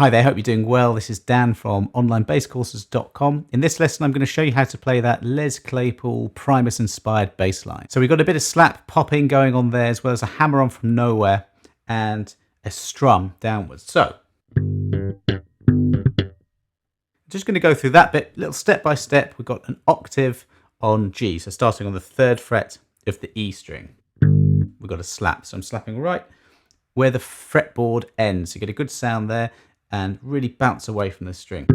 Hi there, hope you're doing well. This is Dan from onlinebasscourses.com. In this lesson, I'm going to show you how to play that Les Claypool Primus inspired bass line. So we've got a bit of slap popping going on there, as well as a hammer on from nowhere and a strum downwards. So just going to go through that bit, little step by step. We've got an octave on G, so starting on the 3rd fret of the E string. We've got a slap, so I'm slapping right where the fretboard ends. You get a good sound there and really bounce away from the string.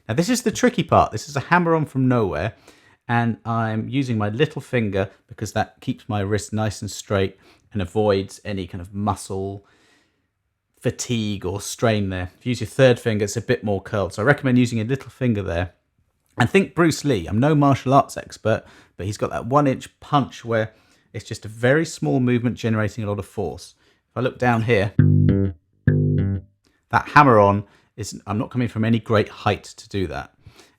Now this is the tricky part. This is a hammer on from nowhere, and I'm using my little finger because that keeps my wrist nice and straight and avoids any kind of muscle fatigue or strain there. If you use your 3rd finger, it's a bit more curled. So I recommend using a little finger there. And think Bruce Lee. I'm no martial arts expert, but he's got that 1-inch punch where it's just a very small movement generating a lot of force. If I look down here, that hammer on I'm not coming from any great height to do that.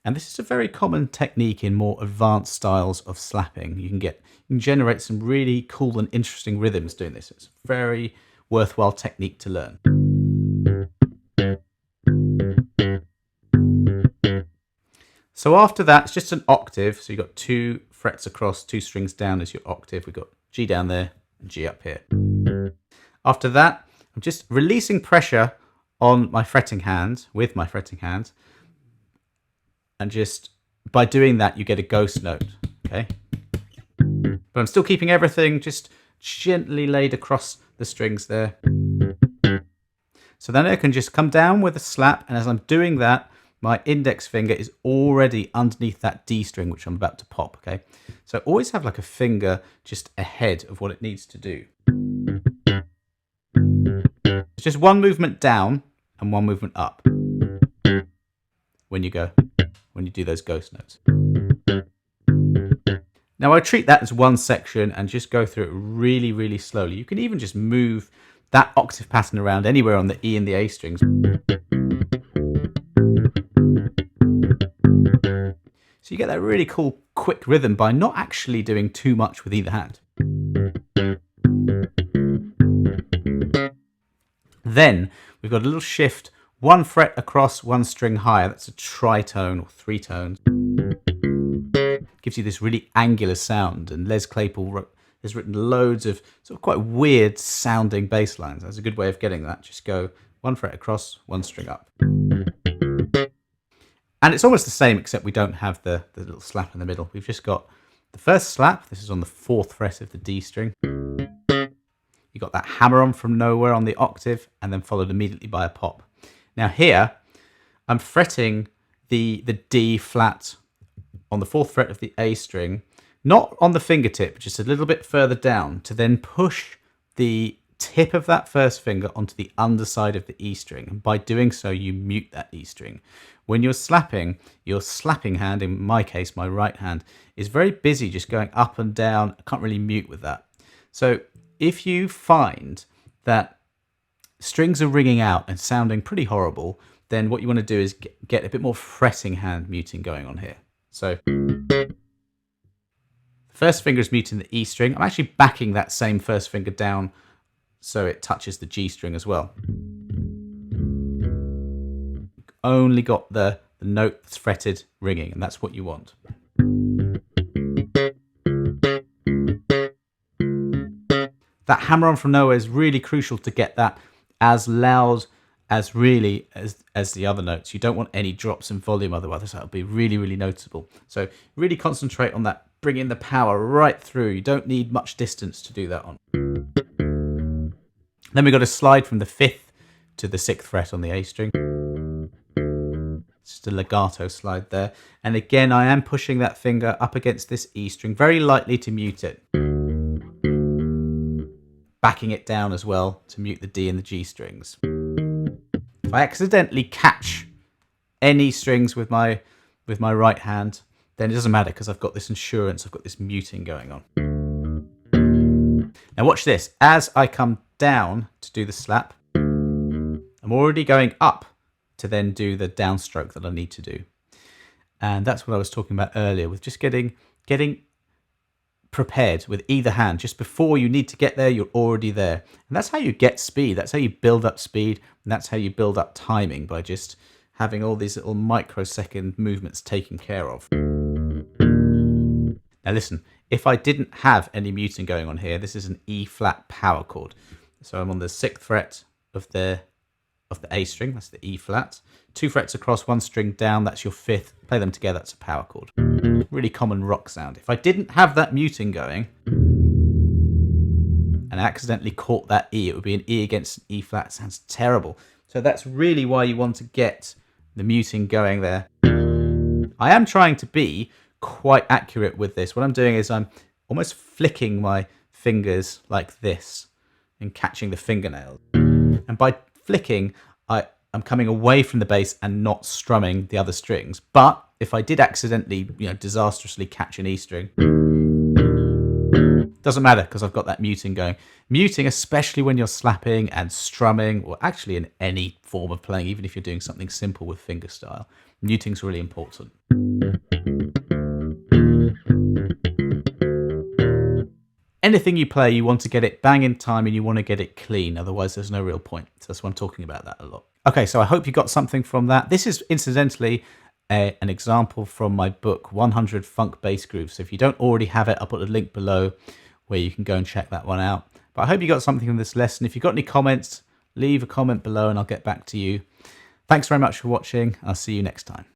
And this is a very common technique in more advanced styles of slapping. You can generate some really cool and interesting rhythms doing this. It's a very worthwhile technique to learn. So after that, it's just an octave. So you've got 2 frets across, 2 strings down as your octave. We've got G down there and G up here. After that, I'm just releasing pressure on my fretting hand, with my fretting hand. And just by doing that, you get a ghost note, okay? But I'm still keeping everything just gently laid across the strings there. So then I can just come down with a slap, and as I'm doing that, my index finger is already underneath that D string, which I'm about to pop, okay? So always have like a finger just ahead of what it needs to do. It's just one movement down and one movement up when you do those ghost notes. Now I treat that as one section and just go through it really, really slowly. You can even just move that octave pattern around anywhere on the E and the A strings. So you get that really cool, quick rhythm by not actually doing too much with either hand. Then we've got a little shift, 1 fret across, 1 string higher. That's a tritone or 3 tones. Gives you this really angular sound, and Les Claypool has written loads of sort of quite weird sounding bass lines. That's a good way of getting that. Just go 1 fret across, 1 string up. And it's almost the same, except we don't have the little slap in the middle. We've just got the first slap. This is on the 4th fret of the D string. You got that hammer on from nowhere on the octave, and then followed immediately by a pop. Now here, I'm fretting the D flat on the 4th fret of the A string, not on the fingertip, just a little bit further down, to then push the tip of that first finger onto the underside of the E string. And by doing so, you mute that E string. When you're slapping, your slapping hand, in my case, my right hand, is very busy just going up and down. I can't really mute with that. So if you find that strings are ringing out and sounding pretty horrible, then what you want to do is get a bit more fretting hand muting going on here. So the first finger is muting the E string. I'm actually backing that same first finger down so it touches the G string as well. Only got the note that's fretted ringing, and that's what you want. That hammer on from nowhere is really crucial to get that as loud as the other notes. You don't want any drops in volume, otherwise that'll be really, really noticeable. So really concentrate on that, bringing the power right through. You don't need much distance to do that on. Then we've got a slide from the 5th to the 6th fret on the A string. Just a legato slide there. And again, I am pushing that finger up against this E string very lightly to mute it. Backing it down as well to mute the D and the G strings. If I accidentally catch any strings with my right hand, then it doesn't matter because I've got this insurance, I've got this muting going on. Now watch this. As I come down to do the slap, I'm already going up to then do the downstroke that I need to do. And that's what I was talking about earlier with just getting prepared with either hand. Just before you need to get there, you're already there. And that's how you get speed. That's how you build up speed. And that's how you build up timing, by just having all these little microsecond movements taken care of. Now listen, if I didn't have any muting going on here, this is an E flat power chord. So I'm on the 6th fret of the A string, that's the E flat. 2 frets across, 1 string down, that's your 5th. Play them together, that's a power chord. Really common rock sound. If I didn't have that muting going and I accidentally caught that E, it would be an E against an E flat. It sounds terrible. So that's really why you want to get the muting going there. I am trying to be quite accurate with this. What I'm doing is I'm almost flicking my fingers like this and catching the fingernails. And by flicking, I'm coming away from the bass and not strumming the other strings. But if I did accidentally, disastrously catch an E string, doesn't matter because I've got that muting going. Muting, especially when you're slapping and strumming, or actually in any form of playing, even if you're doing something simple with fingerstyle, muting's really important. Anything you play, you want to get it bang in time and you want to get it clean. Otherwise, there's no real point. So that's why I'm talking about that a lot. Okay, so I hope you got something from that. This is incidentally an example from my book, 100 Funk Bass Grooves. So if you don't already have it, I'll put a link below where you can go and check that one out. But I hope you got something from this lesson. If you've got any comments, leave a comment below and I'll get back to you. Thanks very much for watching. I'll see you next time.